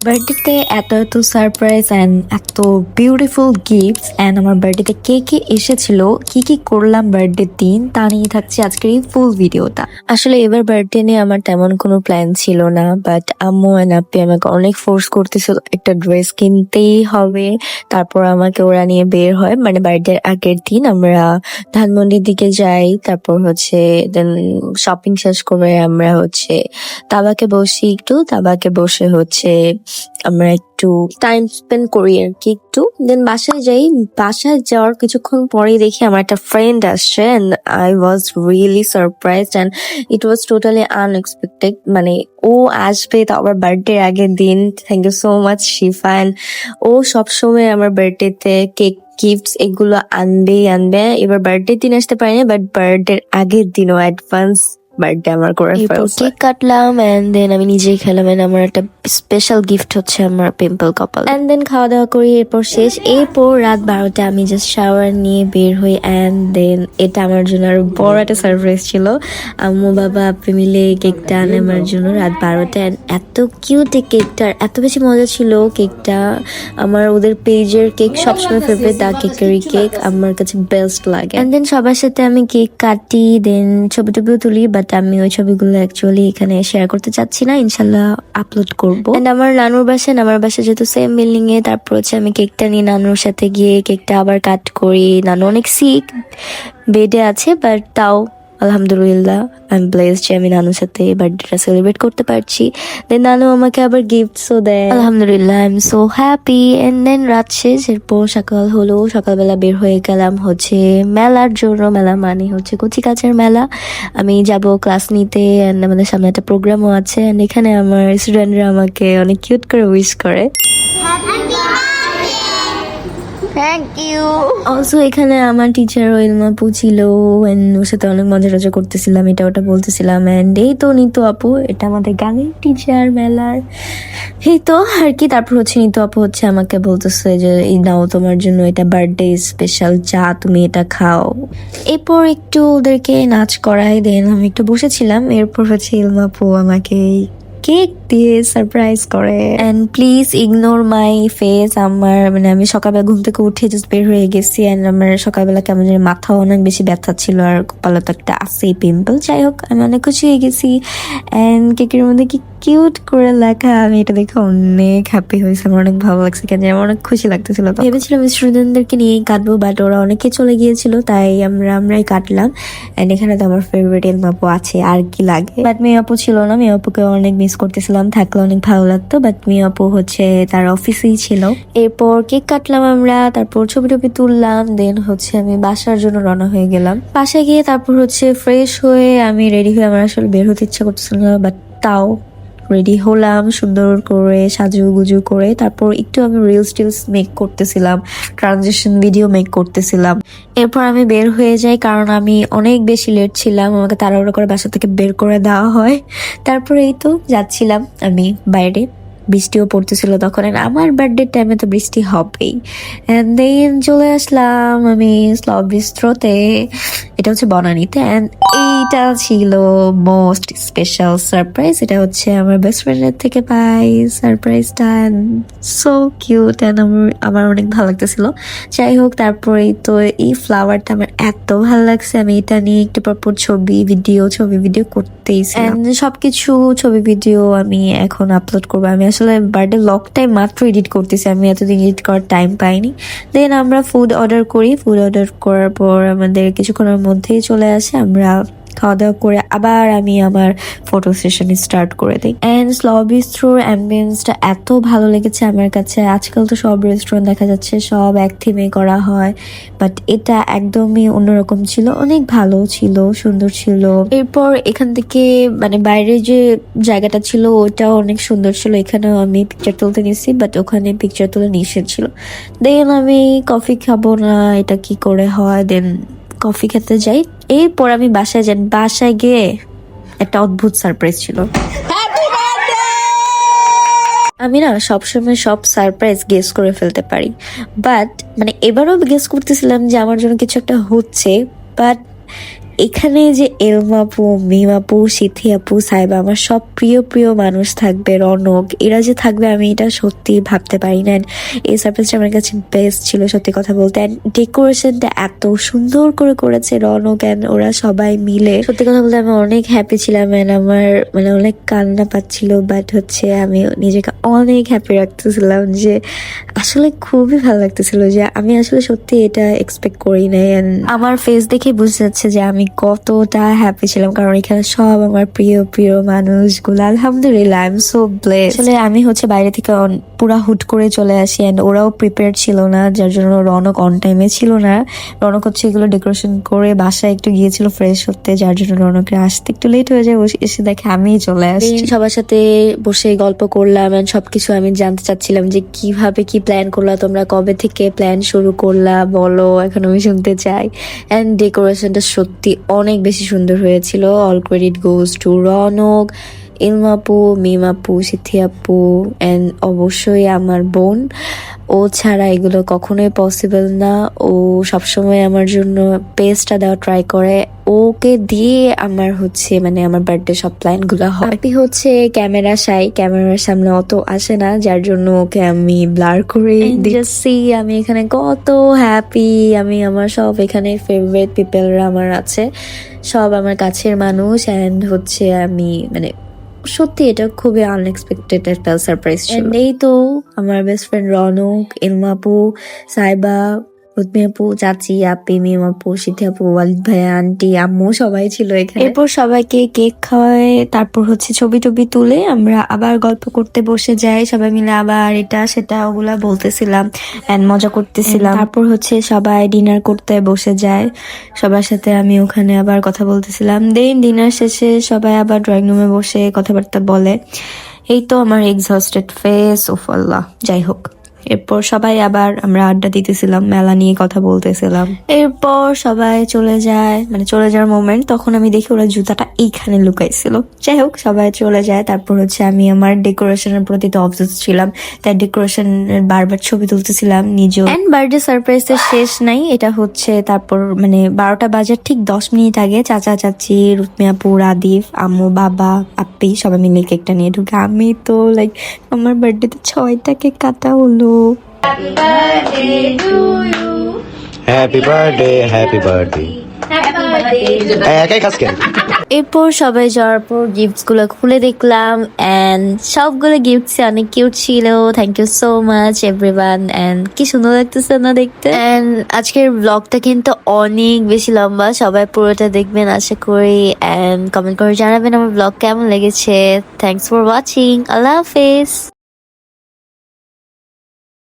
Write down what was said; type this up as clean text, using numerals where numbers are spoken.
বার্থডেতে এত এত সারপ্রাইজ অ্যান্ড এত বিউটিফুল গিফটস অ্যান্ড আমার বার্থডেতে কে কে এসেছিল, কি কি করলাম বার্থডে দিন, তা নিয়ে থাকছে আজকের এই ফুল ভিডিওটা। আসলে এবার বার্থডে নিয়ে আমার তেমন কোনো প্ল্যান ছিল না, বাট আম্মু অ্যান্ড আপ্পি আমাকে অনেক ফোর্স করতেছিল একটা ড্রেস কিনতেই হবে। তারপর আমাকে ওরা নিয়ে বের হয়, মানে বার্থডের আগের দিন আমরা ধানমন্ডির দিকে যাই। তারপর দেন শপিং শেষ করে আমরা তাবাকে বসি, একটু তাবাকে বসে আমরা একটু টাইম স্পেন্ড করি আর কি একটু। দেন বাসায় যাই। বাসায় যাওয়ার কিছুক্ষণ পরেই দেখি আমার একটা ফ্রেন্ড আসছে, and I was really surprised and it was totally unexpected. মানে ও আসবে তো আবার বার্থডে আগের দিন। Thank you so much Shifa. And ও সবসময় আমার বার্থডেতে কেক, গিফটস এগুলো আনবে। এবার বার্থডে দিন আসতে পারিনি, বাট বার্থডে আগের দিনও অ্যাডভান্স বার্থডে আমার করে ফেলছে। কেক কাটলাম এন্ড দেন আমি নিজেই খেলাম। এন্ড আমার একটা স্পেশাল গিফট হচ্ছে আমার পিম্পল কপাল। এন্ড দেন খাওয়া দাওয়া করি, এরপর শেষ। এরপর রাত 12টা আমি জাস্ট শাওয়ার নিয়ে বের হই। এন্ড দেন এটা আমার জন্য আরো বড় একটা সারপ্রাইজ ছিল। আম্মু বাবা আপনি মিলে কেকটা আনে আমার জন্য রাত 12টা। এন্ড এত কিউট এই কেকটা, এত বেশি মজা ছিল কেকটা। আমার ওদের পেজের কেক সবসময় ফেভারিট, দা কেকারি কেক আমার কাছে বেস্ট লাগে। এন্ড দেন সবার সাথে আমি কেক কাটি, দেন ছবি টবিও তুলি, বাট আমি ওই ছবিগুলো অ্যাকচুয়ালি এখানে শেয়ার করতে চাচ্ছি না, ইনশাল্লাহ আপলোড করবো। এন্ড আমার নানুর বাসা যেহেতু সেম বিল্ডিং এ, তারপর আমি কেকটা নিয়ে নানুর সাথে গিয়ে কেকটা আবার কাট করি। নানু অনেক সিক, বেডে আছে, বাট তাও আলহামদুলিল্লাহ আই এম ব্লেসড যে আমি নানুর সাথে বার্থডেটা সেলিব্রেট করতে পারছি। দেন নানু আমাকে আবার গিফটসও দেয়, আলহামদুলিল্লাহ I am so happy. And then রাত শেষ, এরপর সকাল হলো। সকালবেলা বের হয়ে গেলাম মেলার জন্য। মেলা মানে কচি কাচের মেলা। আমি যাব ক্লাস নিতে, এন্ড আমাদের সামনে একটা প্রোগ্রামও আছে। এন্ড এখানে আমার স্টুডেন্টরা আমাকে অনেক কিউট করে উইশ করে। Thank you. অলসো এখানে আমার টিচার ইলমাপু ছিল, এন্ড ওর সাথে অনেক মজা টজা করতেছিলাম, এটা ওটা বলতেছিলাম। এন্ড এই তো নিতু আপু, এটা আমাদের গানের টিচার মেলার। এই তো আর কি। তারপর নিতু আপু আমাকে বলতেছে যে এই নাও তোমার জন্য এটা বার্থডে স্পেশাল, যা তুমি এটা খাও। এরপর একটু ওদেরকে নাচ করাই, দেন আমি একটু বসেছিলাম। এরপর ইলমাপু আমাকে কেক দিয়ে সারপ্রাইজ করে। And please ignore my face. আমার আমি সকালবেলা ঘুম থেকে উঠে জাস্ট বের হয়ে গেছি। এন্ড আমার সকালবেলা কেমন যেন মাথা অনেক বেশি ব্যথা ছিল, আর কপালে তো একটা আছেই পিম্পল। যাই হোক, আমি অনেক খুশি হয়ে গেছি। এন্ড কেকের মধ্যে কি কিউট করে লেখা, আমি এটা দেখে অনেক হ্যাপি হয়েছে। আমার অনেক ভালো লাগছে, কেন আমার অনেক খুশি লাগতেছিল। তো ভেবেছিলাম স্টুডেন্টদেরকে নিয়েই কাটবো, বাট ওরা অনেকে চলে গিয়েছিল, তাই আমরাই কাটলাম। এন্ড এখানে তো আমার ফেভারিট এলমাপু আছে, আর কি লাগে। বাট মেয়ে আপু ছিল না, মেয়ে আপুকে অনেক মিস করতেছিলাম, থাকলে অনেক ভালো লাগতো। বাট মেয়ে আপু তার অফিসেই ছিল। এরপর কেক কাটলাম আমরা, তারপর ছবি টবি তুললাম। দেন আমি বাসার জন্য রওনা হয়ে গেলাম। বাসায় গিয়ে তারপর ফ্রেশ হয়ে আমি রেডি হয়ে, আমার আসলে বের হতে ইচ্ছা করতেছিল না, বাট তাও রেডি হলাম সুন্দর করে সাজুগুজু করে। তারপর একটু আমি রিলস মেক করতেছিলাম, ট্রানজিশন ভিডিও মেক করতেছিলাম। এরপর আমি বের হয়ে যাই, কারণ আমি অনেক বেশি লেট ছিলাম, আমাকে তাড়াহুড়ো করে বাসা থেকে বের করে দেওয়া হয়। তারপরে এই তো যাচ্ছিলাম আমি বাইরে, বৃষ্টিও পড়তেছিল তখন। আমার বার্থডে টাইমে তো বৃষ্টি হবেই। এন্ড দেন চলে আসলাম আমি স্লব বিস্ট্রোতে, এটা বনানীতে। এন্ড এইটা ছিল মোস্ট স্পেশাল সারপ্রাইজ। এটা আমার বেস্ট ফ্রেন্ডের থেকে পাই সারপ্রাইজটা, এন্ড সো কিউট। এন্ড আমার অনেক ভালো লাগতেছিল। যাই হোক, তারপরে তো এই ফ্লাওয়ারটা আমার এত ভালো লাগছে, আমি এটা নিয়ে একটু পর ছবি ভিডিও করতেইছিলাম। সবকিছু ছবি ভিডিও আমি এখন আপলোড করবো। আমি আসলে বার্থডে ব্লগটাই মাত্র এডিট করতেছি, আমি এতদিন এডিট করার টাইম পাইনি। দেন আমরা ফুড অর্ডার করার পর আমাদের কিছুক্ষণের মধ্যেই চলে আসে। আমরা খাওয়া দাওয়া করে আবার আমি আমার ফটো সেশন স্টার্ট করে দিই। এন্ড স্লব বিস্ট্রোর অ্যাম্বিয়েন্সটা এত ভালো লেগেছে আমার কাছে। আজকাল তো সব রেস্টুরেন্ট দেখা যাচ্ছে সব এক থিমে করা হয়, বাট এটা একদমই অন্যরকম ছিল, অনেক ভালো ছিল, সুন্দর ছিল। এরপর এখান থেকে বাইরে যে জায়গাটা ছিল ওটাও অনেক সুন্দর ছিল, এখানেও আমি পিকচার তুলতে নিয়েছি, বাট ওখানে পিকচার তুলে নিষেধ ছিল। দেন আমি কফি খাবো না, এটা কি করে হয়। দেন কফি খেতে যাই। এরপর আমি বাসায় গিয়ে একটা অদ্ভুত সারপ্রাইজ ছিল। আমি না সবসময় সব সারপ্রাইজ গেস করে ফেলতে পারি, বাট এবারও গেস করতেছিলাম যে আমার জন্য কিছু একটা হচ্ছে, বাট এখানে যে এলমা আপু, মিম আপু, সিথি আপু, সাইবা, আমার সব প্রিয় প্রিয় মানুষ থাকবে, রনক, এরা যে থাকবে আমি এটা সত্যি ভাবতে পারি না। And এই সারপ্রাইজটা আমার কাছে বেস্ট ছিল সত্যি কথা বলতে। অ্যান্ড ডেকোরেশনটা এত সুন্দর করে করেছে রনক অ্যান্ড ওরা সবাই মিলে, সত্যি কথা বলতে আমি অনেক হ্যাপি ছিলাম। অ্যান্ড আমার মানে অনেক কান্না পাচ্ছিল, বাট হচ্ছে আমি নিজেকে অনেক হ্যাপি রাখতেছিলাম যে আসলে খুবই ভালো লাগতেছিল যে আমি আসলে সত্যি এটা এক্সপেক্ট করি নাই। অ্যান্ড আমার ফেস দেখে বুঝতে যাচ্ছে যে আমি কতটা হ্যাপি ছিলাম, কারণ এখানে সব আমার প্রিয় প্রিয় মানুষগুলো, আলহামদুলিল্লাহ আই এম সো ব্লেসড। আসলে আমি হচ্ছে বাইরে থেকে পুরা হুট করে চলে আসি অ্যান্ড ওরাও প্রিপেয়ার ছিল না, যার জন্য রনক অন টাইমে ছিল না। রনক হচ্ছে এগুলো ডেকোরেশন করে বাসায় একটু গিয়েছিল ফ্রেশ হতে, যার জন্য রনকের আসতে একটু লেট হয়ে যায়। এসে দেখে আমিই চলে আসছি। সবার সাথে বসে গল্প করলাম এন্ড সবকিছু আমি জানতে চাচ্ছিলাম যে কিভাবে কি প্ল্যান করলা তোমরা, কবে থেকে প্ল্যান শুরু করলা বলো, এখন আমি শুনতে চাই। এন্ড ডেকোরেশনটা সত্যি অনেক বেশি সুন্দর হয়েছিল। All credit goes to Ronok, Ilma আপু, মিম আপু, সিথি আপু অ্যান্ড অবশ্যই আমার বোন। ও ছাড়া এগুলো কখনোই পসিবল না। ও সবসময় আমার জন্য বেস্টটা দেওয়া ট্রাই করে। ওকে দিয়ে আমার হচ্ছে মানে আমার বার্থডে সব প্ল্যান গুলো হয়। হ্যাপি হচ্ছে ক্যামেরা শাই, ক্যামেরার সামনে অত আসে না, যার জন্য ওকে আমি ব্লার করে দিচ্ছি। আমি এখানে কত হ্যাপি, আমি আমার সব এখানে ফেভারিট পিপলরা আমার আছে, সব আমার কাছের মানুষ। অ্যান্ড হচ্ছে আমি মানে সত্যি এটা খুবই আনএক্সপেক্টেড একটা সারপ্রাইজ ছিল। এই তো আমার বেস্ট ফ্রেন্ড রনক, ইলমা আপু, সাইবা, রুতমি আপু, চাচি, আপি, মিম আপু, সিথি আপু, ওয়ালিদ ভাইয়া, আন্টি, আম্মু সবাই ছিল এখানে। এরপর সবাইকে কেক খাওয়ায়, তারপর হচ্ছে ছবি টবি তুলে আমরা আবার গল্প করতে বসে যাই সবাই মিলে, আবার এটা সেটা ওগুলা বলতেছিলাম এন্ড মজা করতেছিলাম। তারপর হচ্ছে সবাই ডিনার করতে বসে যায় সবার সাথে, আমি ওখানে আবার কথা বলতেছিলাম। দেন ডিনার শেষে সবাই আবার ড্রয়িং রুমে বসে কথাবার্তা বলে। এই তো আমার এক্সহস্টেড ফেস, ওফ আল্লাহ, যাই হোক। এরপর সবাই আবার আমরা আড্ডা দিতেছিলাম, মেলা নিয়ে কথা বলতেছিলাম। এরপর সবাই চলে যায়, মানে চলে যাওয়ার মোমেন্ট, তখন আমি দেখি ওরা জুতাটা এইখানে লুকাইছিল। যাই হোক সবাই চলে যায়। তারপর হচ্ছে আমি আমার ডেকোরেশনের প্রতি তো অবসেস ছিলাম, তাই ডেকোরেশনের বারবার ছবি তুলতেছিলাম নিজেও। এন্ড বার্থডে সারপ্রাইজের শেষ নাই, এটা হচ্ছে তারপর মানে 12টা বাজার ঠিক 10 মিনিট আগে চাচা চাচি, রুতমি আপু, রাদিফ, আম্মু, বাবা, আপ্পি সবাই মিলে কেকটা নিয়ে ঢুকে। আমি তো লাইক আমার বার্থডেতে 6টা কেক কাটা হলো। Happy birthday to you. Happy birthday, happy birthday. Happy birthday. একাই খাস কেন? এরপর সবাই যাওয়ার পর গিফটস গুলো খুলে দেখলাম এন্ড সবগুলো গিফটস অনেক কিউট ছিল। Thank you so much everyone. And কি সুন্দর লাগতেছে না দেখতে। এন্ড আজকের ব্লগটা কিন্তু অনেক বেশি লম্বা, সবাই পুরোটা দেখবেন আশা করি। এন্ড কমেন্ট করে জানাবেন আমার ব্লগ কেমন লেগেছে। থ্যাংকস ফর ওয়াচিং, আল্লাহ হাফেজ।